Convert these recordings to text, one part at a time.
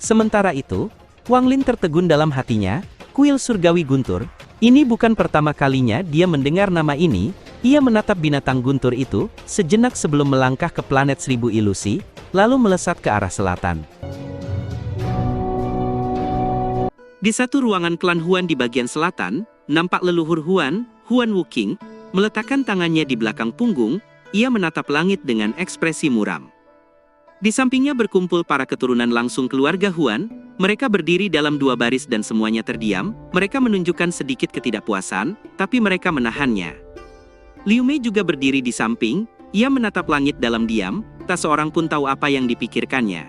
Sementara itu, Wang Lin tertegun dalam hatinya, kuil surgawi guntur. Ini bukan pertama kalinya dia mendengar nama ini. Ia menatap binatang guntur itu, sejenak sebelum melangkah ke planet seribu ilusi, lalu melesat ke arah selatan. Di satu ruangan klan Huan di bagian selatan, nampak leluhur Huan, Huan Wuqing, meletakkan tangannya di belakang punggung. Ia menatap langit dengan ekspresi muram. Di sampingnya berkumpul para keturunan langsung keluarga Huan. Mereka berdiri dalam dua baris dan semuanya terdiam. Mereka menunjukkan sedikit ketidakpuasan, tapi mereka menahannya. Liu Mei juga berdiri di samping. Ia menatap langit dalam diam, tak seorang pun tahu apa yang dipikirkannya.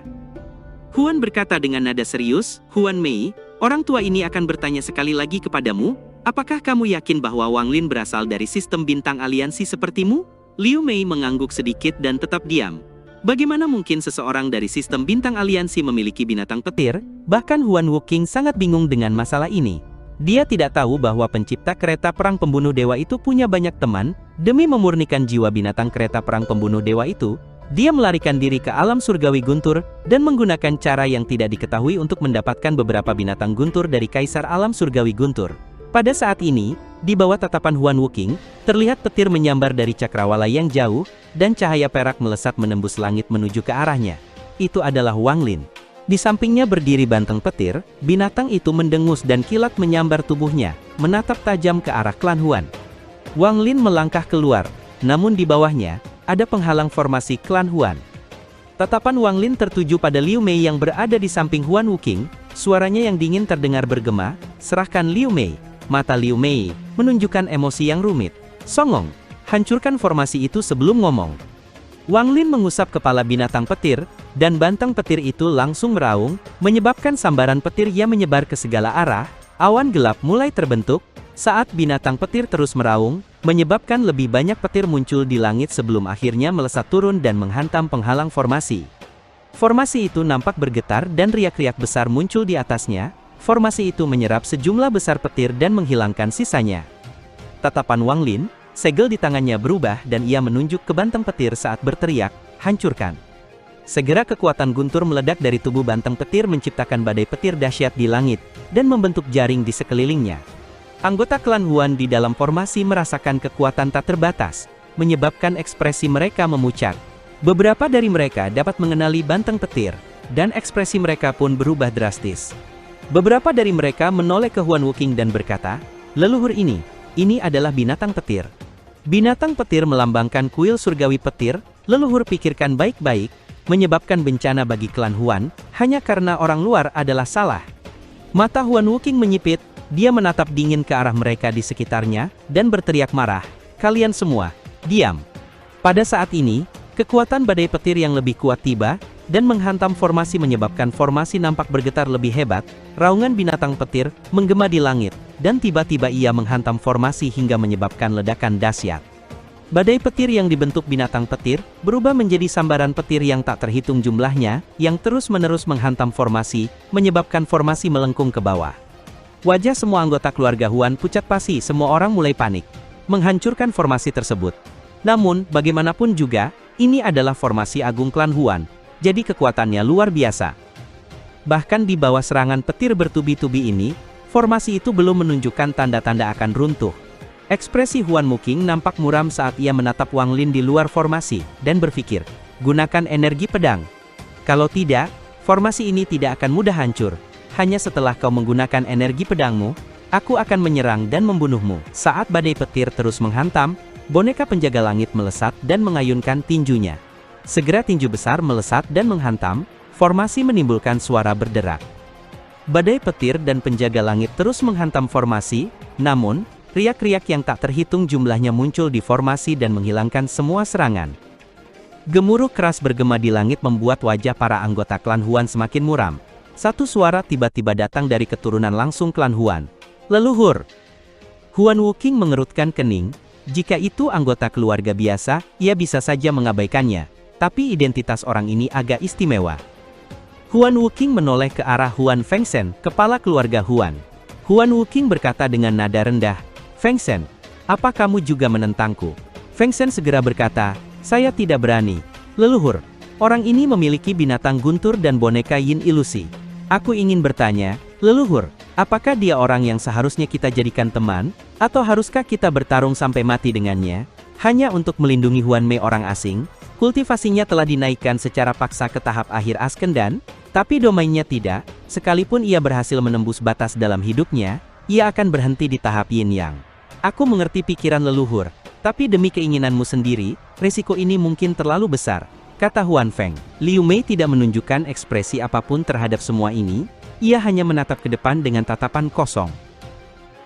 Huan berkata dengan nada serius, "Huan Mei, orang tua ini akan bertanya sekali lagi kepadamu, apakah kamu yakin bahwa Wang Lin berasal dari sistem bintang aliansi sepertimu?" Liu Mei mengangguk sedikit dan tetap diam. Bagaimana mungkin seseorang dari sistem bintang aliansi memiliki binatang petir? Bahkan Huan Wuqing sangat bingung dengan masalah ini. Dia tidak tahu bahwa pencipta kereta perang pembunuh dewa itu punya banyak teman. Demi memurnikan jiwa binatang kereta perang pembunuh dewa itu, dia melarikan diri ke alam surgawi guntur, dan menggunakan cara yang tidak diketahui untuk mendapatkan beberapa binatang guntur dari kaisar alam surgawi guntur. Pada saat ini, di bawah tatapan Huan Wuqing, terlihat petir menyambar dari cakrawala yang jauh, dan cahaya perak melesat menembus langit menuju ke arahnya. Itu adalah Wang Lin. Di sampingnya berdiri banteng petir, binatang itu mendengus dan kilat menyambar tubuhnya, menatap tajam ke arah klan Huan. Wang Lin melangkah keluar, namun di bawahnya, ada penghalang formasi klan Huan. Tatapan Wang Lin tertuju pada Liu Mei yang berada di samping Huan Wuqing. Suaranya yang dingin terdengar bergema, "Serahkan Liu Mei." Mata Liu Mei menunjukkan emosi yang rumit. "Songong, hancurkan formasi itu sebelum ngomong." Wang Lin mengusap kepala binatang petir, dan banteng petir itu langsung meraung, menyebabkan sambaran petir yang menyebar ke segala arah. Awan gelap mulai terbentuk, saat binatang petir terus meraung, menyebabkan lebih banyak petir muncul di langit sebelum akhirnya melesat turun dan menghantam penghalang formasi. Formasi itu nampak bergetar dan riak-riak besar muncul di atasnya. Formasi itu menyerap sejumlah besar petir dan menghilangkan sisanya. Tatapan Wang Lin, segel di tangannya berubah dan ia menunjuk ke banteng petir saat berteriak, "Hancurkan!" Segera kekuatan guntur meledak dari tubuh banteng petir menciptakan badai petir dahsyat di langit, dan membentuk jaring di sekelilingnya. Anggota klan Huan di dalam formasi merasakan kekuatan tak terbatas, menyebabkan ekspresi mereka memucat. Beberapa dari mereka dapat mengenali banteng petir, dan ekspresi mereka pun berubah drastis. Beberapa dari mereka menoleh ke Huan Wuqing dan berkata, "Leluhur ini adalah binatang petir." Binatang petir melambangkan kuil surgawi petir. Leluhur pikirkan baik-baik, menyebabkan bencana bagi klan Huan, hanya karena orang luar adalah salah. Mata Huan Wuqing menyipit, dia menatap dingin ke arah mereka di sekitarnya, dan berteriak marah, "Kalian semua, diam." Pada saat ini, kekuatan badai petir yang lebih kuat tiba, dan menghantam formasi menyebabkan formasi nampak bergetar lebih hebat. Raungan binatang petir menggema di langit, dan tiba-tiba ia menghantam formasi hingga menyebabkan ledakan dahsyat. Badai petir yang dibentuk binatang petir, berubah menjadi sambaran petir yang tak terhitung jumlahnya, yang terus-menerus menghantam formasi, menyebabkan formasi melengkung ke bawah. Wajah semua anggota keluarga Huan pucat pasi, semua orang mulai panik, menghancurkan formasi tersebut. Namun, bagaimanapun juga, ini adalah formasi agung klan Huan, jadi kekuatannya luar biasa. Bahkan di bawah serangan petir bertubi-tubi ini, formasi itu belum menunjukkan tanda-tanda akan runtuh. Ekspresi Huan Wuqing nampak muram saat ia menatap Wang Lin di luar formasi, dan berpikir, "Gunakan energi pedang. Kalau tidak, formasi ini tidak akan mudah hancur. Hanya setelah kau menggunakan energi pedangmu, aku akan menyerang dan membunuhmu." Saat badai petir terus menghantam, boneka penjaga langit melesat dan mengayunkan tinjunya. Segera tinju besar melesat dan menghantam, formasi menimbulkan suara berderak. Badai petir dan penjaga langit terus menghantam formasi, namun, riak-riak yang tak terhitung jumlahnya muncul di formasi dan menghilangkan semua serangan. Gemuruh keras bergema di langit membuat wajah para anggota klan Huan semakin muram. Satu suara tiba-tiba datang dari keturunan langsung klan Huan. "Leluhur!" Huan Wuqing mengerutkan kening. Jika itu anggota keluarga biasa, ia bisa saja mengabaikannya. Tapi identitas orang ini agak istimewa. Huan Wuqing menoleh ke arah Huan Fengsen, kepala keluarga Huan. Huan Wuqing berkata dengan nada rendah, "Fengsen, apa kamu juga menentangku?" Fengsen segera berkata, "Saya tidak berani. Leluhur, orang ini memiliki binatang guntur dan boneka yin ilusi. Aku ingin bertanya, leluhur, apakah dia orang yang seharusnya kita jadikan teman, atau haruskah kita bertarung sampai mati dengannya? Hanya untuk melindungi Huan Mei orang asing, kultivasinya telah dinaikkan secara paksa ke tahap akhir Ascendan, tapi domainnya tidak, sekalipun ia berhasil menembus batas dalam hidupnya, ia akan berhenti di tahap Yin Yang. Aku mengerti pikiran leluhur, tapi demi keinginanmu sendiri, risiko ini mungkin terlalu besar, kata Huan Feng. Liu Mei tidak menunjukkan ekspresi apapun terhadap semua ini, ia hanya menatap ke depan dengan tatapan kosong.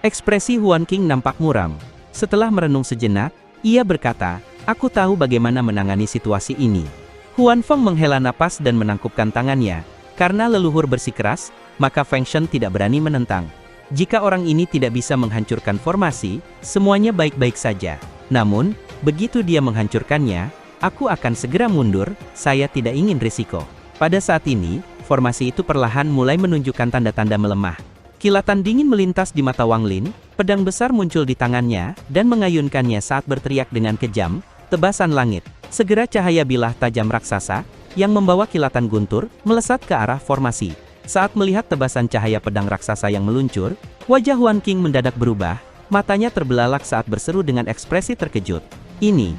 Ekspresi Huan Qing nampak muram. Setelah merenung sejenak, ia berkata, aku tahu bagaimana menangani situasi ini. Huan Feng menghela napas dan menangkupkan tangannya. Karena leluhur bersikeras, maka Feng Shen tidak berani menentang. Jika orang ini tidak bisa menghancurkan formasi, semuanya baik-baik saja. Namun, begitu dia menghancurkannya, aku akan segera mundur, saya tidak ingin risiko. Pada saat ini, formasi itu perlahan mulai menunjukkan tanda-tanda melemah. Kilatan dingin melintas di mata Wang Lin, pedang besar muncul di tangannya, dan mengayunkannya saat berteriak dengan kejam, tebasan langit. Segera cahaya bilah tajam raksasa, yang membawa kilatan guntur, melesat ke arah formasi. Saat melihat tebasan cahaya pedang raksasa yang meluncur, wajah Huan Qing mendadak berubah, matanya terbelalak saat berseru dengan ekspresi terkejut. Ini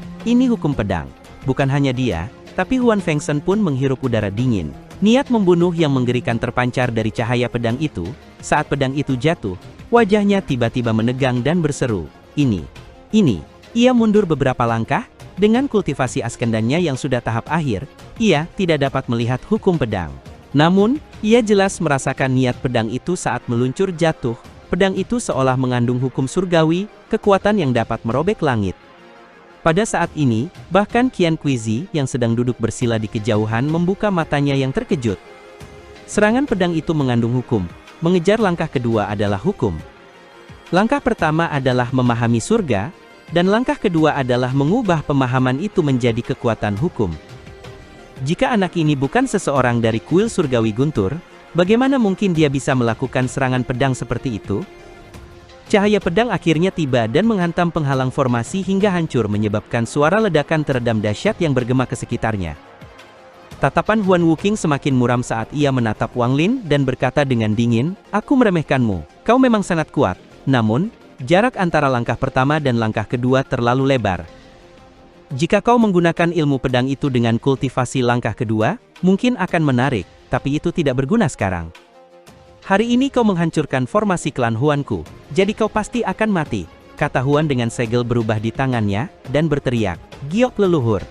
hukum pedang. Bukan hanya dia, tapi Huan Fengshen pun menghirup udara dingin. Niat membunuh yang menggerikan terpancar dari cahaya pedang itu. Saat pedang itu jatuh, wajahnya tiba-tiba menegang dan berseru, ini. Ia mundur beberapa langkah, dengan kultivasi askendannya yang sudah tahap akhir, ia tidak dapat melihat hukum pedang. Namun, ia jelas merasakan niat pedang itu saat meluncur jatuh. Pedang itu seolah mengandung hukum surgawi, kekuatan yang dapat merobek langit. Pada saat ini, bahkan Qian Kuizi yang sedang duduk bersila di kejauhan membuka matanya yang terkejut. Serangan pedang itu mengandung hukum. Mengejar langkah kedua adalah hukum. Langkah pertama adalah memahami surga, dan langkah kedua adalah mengubah pemahaman itu menjadi kekuatan hukum. Jika anak ini bukan seseorang dari kuil surgawi guntur, bagaimana mungkin dia bisa melakukan serangan pedang seperti itu? Cahaya pedang akhirnya tiba dan menghantam penghalang formasi hingga hancur menyebabkan suara ledakan teredam dahsyat yang bergema ke sekitarnya. Tatapan Huan Wuqing semakin muram saat ia menatap Wang Lin dan berkata dengan dingin, aku meremehkanmu, kau memang sangat kuat, namun, jarak antara langkah pertama dan langkah kedua terlalu lebar. Jika kau menggunakan ilmu pedang itu dengan kultivasi langkah kedua, mungkin akan menarik, tapi itu tidak berguna sekarang. Hari ini kau menghancurkan formasi klan Huanku, jadi kau pasti akan mati, kata Huan dengan segel berubah di tangannya, dan berteriak, giok leluhur.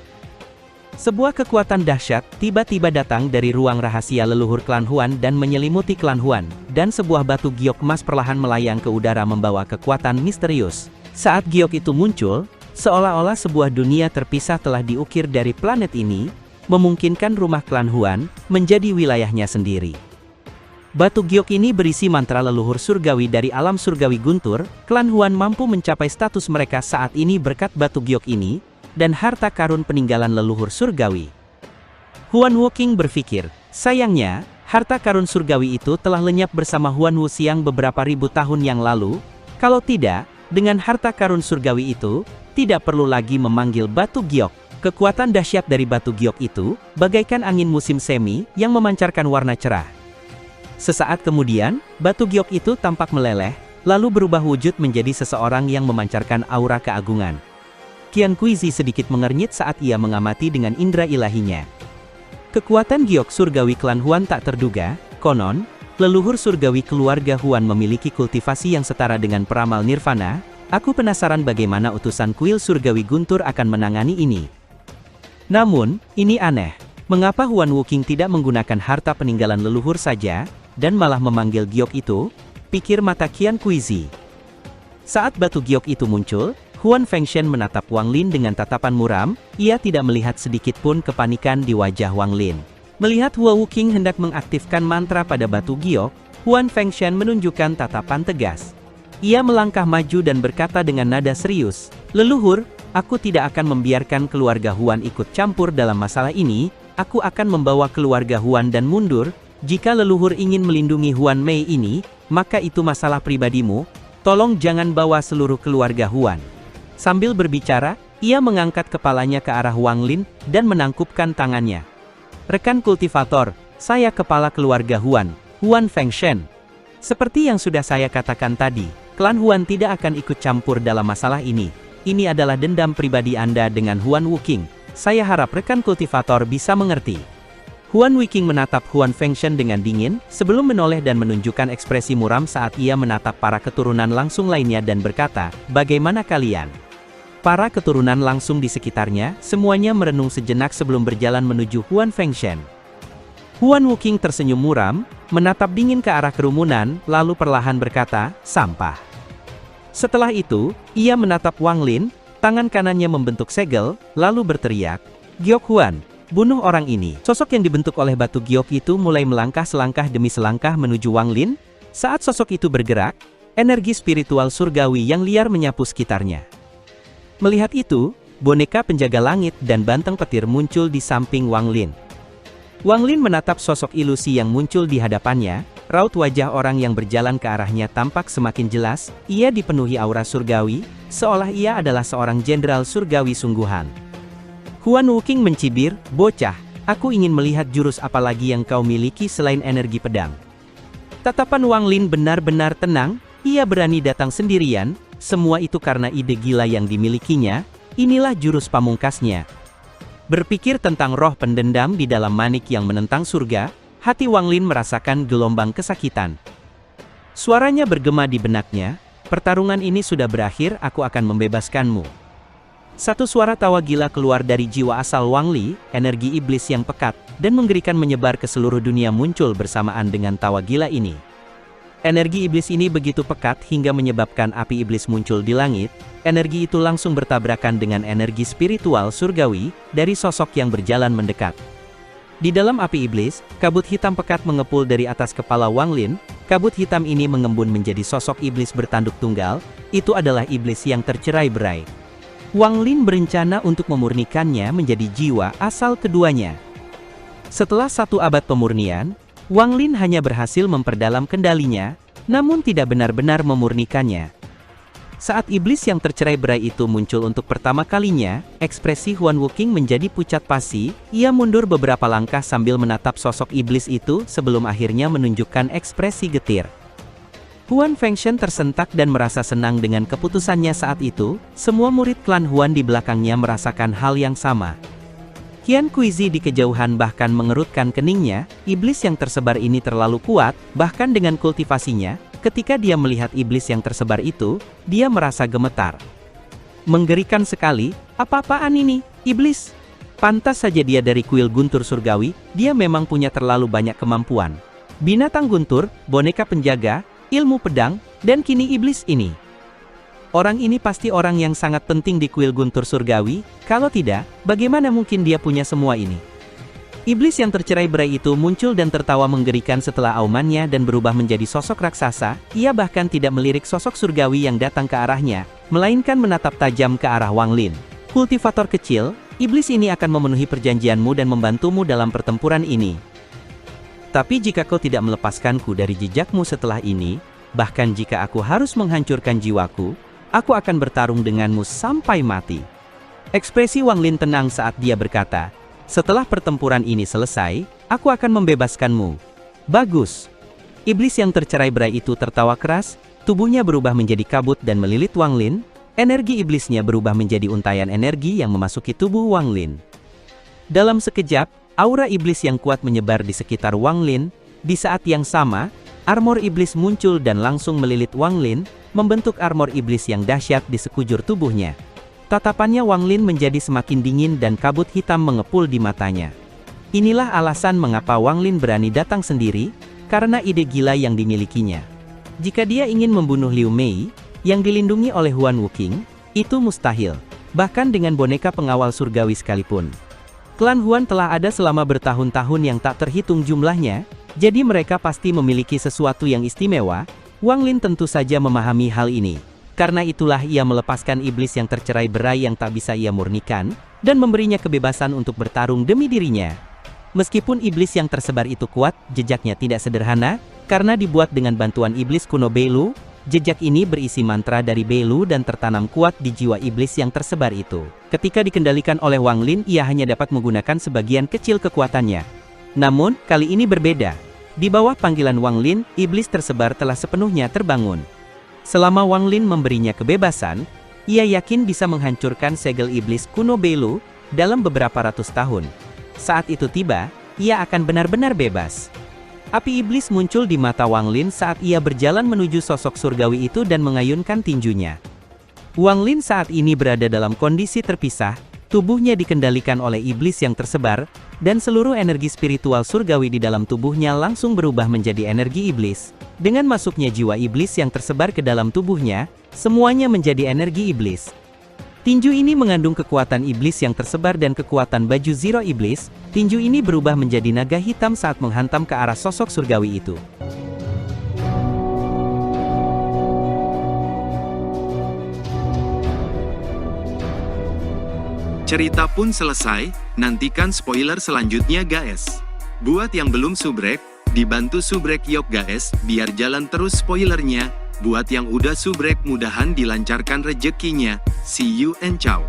Sebuah kekuatan dahsyat tiba-tiba datang dari ruang rahasia leluhur klan Huan dan menyelimuti klan Huan, dan sebuah batu giok emas perlahan melayang ke udara membawa kekuatan misterius. Saat giok itu muncul, seolah-olah sebuah dunia terpisah telah diukir dari planet ini, memungkinkan rumah klan Huan menjadi wilayahnya sendiri. Batu giok ini berisi mantra leluhur surgawi dari alam surgawi guntur. Klan Huan mampu mencapai status mereka saat ini berkat batu giok ini, dan harta karun peninggalan leluhur surgawi. Huan Wuqing berpikir, sayangnya, harta karun surgawi itu telah lenyap bersama Huan Wuxiang beberapa ribu tahun yang lalu. Kalau tidak, dengan harta karun surgawi itu, tidak perlu lagi memanggil batu giok. Kekuatan dahsyat dari batu giok itu, bagaikan angin musim semi yang memancarkan warna cerah. Sesaat kemudian, batu giok itu tampak meleleh, lalu berubah wujud menjadi seseorang yang memancarkan aura keagungan. Qian Kuizi sedikit mengernyit saat ia mengamati dengan indera ilahinya. Kekuatan giok surgawi klan Huan tak terduga, konon, leluhur surgawi keluarga Huan memiliki kultivasi yang setara dengan peramal nirvana. Aku penasaran bagaimana utusan kuil surgawi guntur akan menangani ini. Namun, ini aneh. Mengapa Huan Wuqing tidak menggunakan harta peninggalan leluhur saja, dan malah memanggil giok itu? Pikir mata Qian Kuizi. Saat batu giok itu muncul, Huan Fengshen menatap Wang Lin dengan tatapan muram, ia tidak melihat sedikit pun kepanikan di wajah Wang Lin. Melihat Huan Wuqing hendak mengaktifkan mantra pada batu giok, Huan Fengshen menunjukkan tatapan tegas. Ia melangkah maju dan berkata dengan nada serius, leluhur, aku tidak akan membiarkan keluarga Huan ikut campur dalam masalah ini, aku akan membawa keluarga Huan dan mundur. Jika leluhur ingin melindungi Huan Mei ini, maka itu masalah pribadimu, tolong jangan bawa seluruh keluarga Huan. Sambil berbicara, ia mengangkat kepalanya ke arah Wang Lin, dan menangkupkan tangannya. Rekan kultivator, saya kepala keluarga Huan, Huan Fengshen. Seperti yang sudah saya katakan tadi, klan Huan tidak akan ikut campur dalam masalah ini. Ini adalah dendam pribadi Anda dengan Huan Wuqing. Saya harap rekan kultivator bisa mengerti. Huan Wuqing menatap Huan Fengshen dengan dingin, sebelum menoleh dan menunjukkan ekspresi muram saat ia menatap para keturunan langsung lainnya dan berkata, "Bagaimana kalian?" Para keturunan langsung di sekitarnya, semuanya merenung sejenak sebelum berjalan menuju Huan Fengshen. Huan Wuqing tersenyum muram, menatap dingin ke arah kerumunan, lalu perlahan berkata, "Sampah." Setelah itu, ia menatap Wang Lin, tangan kanannya membentuk segel, lalu berteriak, "Giok Huan, bunuh orang ini." Sosok yang dibentuk oleh batu giok itu mulai melangkah selangkah demi selangkah menuju Wang Lin. Saat sosok itu bergerak, energi spiritual surgawi yang liar menyapu sekitarnya. Melihat itu, boneka penjaga langit dan banteng petir muncul di samping Wang Lin. Wang Lin menatap sosok ilusi yang muncul di hadapannya, raut wajah orang yang berjalan ke arahnya tampak semakin jelas, ia dipenuhi aura surgawi, seolah ia adalah seorang jenderal surgawi sungguhan. Huan Wuqing mencibir, "Bocah, aku ingin melihat jurus apa lagi yang kau miliki selain energi pedang." Tatapan Wang Lin benar-benar tenang, ia berani datang sendirian, semua itu karena ide gila yang dimilikinya, inilah jurus pamungkasnya. Berpikir tentang roh pendendam di dalam manik yang menentang surga, hati Wang Lin merasakan gelombang kesakitan. Suaranya bergema di benaknya, "Pertarungan ini sudah berakhir, aku akan membebaskanmu." Satu suara tawa gila keluar dari jiwa asal Wang Li, energi iblis yang pekat, dan mengerikan menyebar ke seluruh dunia muncul bersamaan dengan tawa gila ini. Energi iblis ini begitu pekat hingga menyebabkan api iblis muncul di langit. Energi itu langsung bertabrakan dengan energi spiritual surgawi dari sosok yang berjalan mendekat. Di dalam api iblis, kabut hitam pekat mengepul dari atas kepala Wang Lin. Kabut hitam ini mengembun menjadi sosok iblis bertanduk tunggal. Itu adalah iblis yang tercerai-berai. Wang Lin berencana untuk memurnikannya menjadi jiwa asal keduanya. Setelah 1 abad pemurnian, Wang Lin hanya berhasil memperdalam kendalinya, namun tidak benar-benar memurnikannya. Saat iblis yang tercerai-berai itu muncul untuk pertama kalinya, ekspresi Huan Wuqing menjadi pucat pasi, ia mundur beberapa langkah sambil menatap sosok iblis itu sebelum akhirnya menunjukkan ekspresi getir. Huan Fengshen tersentak dan merasa senang dengan keputusannya saat itu, semua murid klan Huan di belakangnya merasakan hal yang sama. Qian Kuizi di kejauhan bahkan mengerutkan keningnya, iblis yang tersebar ini terlalu kuat, bahkan dengan kultivasinya, ketika dia melihat iblis yang tersebar itu, dia merasa gemetar. Menggerikan sekali, apa-apaan ini, iblis? Pantas saja dia dari kuil guntur surgawi, dia memang punya terlalu banyak kemampuan. Binatang guntur, boneka penjaga, ilmu pedang, dan kini iblis ini. Orang ini pasti orang yang sangat penting di kuil guntur surgawi, kalau tidak, bagaimana mungkin dia punya semua ini? Iblis yang tercerai-berai itu muncul dan tertawa menggerikan setelah aumannya dan berubah menjadi sosok raksasa, ia bahkan tidak melirik sosok surgawi yang datang ke arahnya, melainkan menatap tajam ke arah Wang Lin. Kultivator kecil, iblis ini akan memenuhi perjanjianmu dan membantumu dalam pertempuran ini. Tapi jika kau tidak melepaskanku dari jejakmu setelah ini, bahkan jika aku harus menghancurkan jiwaku, aku akan bertarung denganmu sampai mati. Ekspresi Wang Lin tenang saat dia berkata, "Setelah pertempuran ini selesai, aku akan membebaskanmu." Bagus. Iblis yang tercerai-berai itu tertawa keras, tubuhnya berubah menjadi kabut dan melilit Wang Lin, energi iblisnya berubah menjadi untayan energi yang memasuki tubuh Wang Lin. Dalam sekejap, aura iblis yang kuat menyebar di sekitar Wang Lin, di saat yang sama, armor iblis muncul dan langsung melilit Wang Lin, membentuk armor iblis yang dahsyat di sekujur tubuhnya. Tatapannya Wang Lin menjadi semakin dingin dan kabut hitam mengepul di matanya. Inilah alasan mengapa Wang Lin berani datang sendiri, karena ide gila yang dimilikinya. Jika dia ingin membunuh Liu Mei, yang dilindungi oleh Huan Wuqing, itu mustahil, bahkan dengan boneka pengawal surgawi sekalipun. Klan Huan telah ada selama bertahun-tahun yang tak terhitung jumlahnya, jadi mereka pasti memiliki sesuatu yang istimewa. Wang Lin tentu saja memahami hal ini. Karena itulah ia melepaskan iblis yang tercerai-berai yang tak bisa ia murnikan, dan memberinya kebebasan untuk bertarung demi dirinya. Meskipun iblis yang tersebar itu kuat, jejaknya tidak sederhana, karena dibuat dengan bantuan iblis kuno Beilu. Jejak ini berisi mantra dari Beilu dan tertanam kuat di jiwa iblis yang tersebar itu. Ketika dikendalikan oleh Wang Lin, ia hanya dapat menggunakan sebagian kecil kekuatannya. Namun, kali ini berbeda. Di bawah panggilan Wang Lin, iblis tersebar telah sepenuhnya terbangun. Selama Wang Lin memberinya kebebasan, ia yakin bisa menghancurkan segel iblis kuno Belu dalam beberapa ratus tahun. Saat itu tiba, ia akan benar-benar bebas. Api iblis muncul di mata Wang Lin saat ia berjalan menuju sosok surgawi itu dan mengayunkan tinjunya. Wang Lin saat ini berada dalam kondisi terpisah, tubuhnya dikendalikan oleh iblis yang tersebar, dan seluruh energi spiritual surgawi di dalam tubuhnya langsung berubah menjadi energi iblis. Dengan masuknya jiwa iblis yang tersebar ke dalam tubuhnya, semuanya menjadi energi iblis. Tinju ini mengandung kekuatan iblis yang tersebar dan kekuatan baju Zero Iblis. Tinju ini berubah menjadi naga hitam saat menghantam ke arah sosok surgawi itu. Cerita pun selesai, nantikan spoiler selanjutnya guys. Buat yang belum subrek, dibantu subrek yok guys, biar jalan terus spoilernya. Buat yang udah subrek mudahan dilancarkan rezekinya. See you and ciao.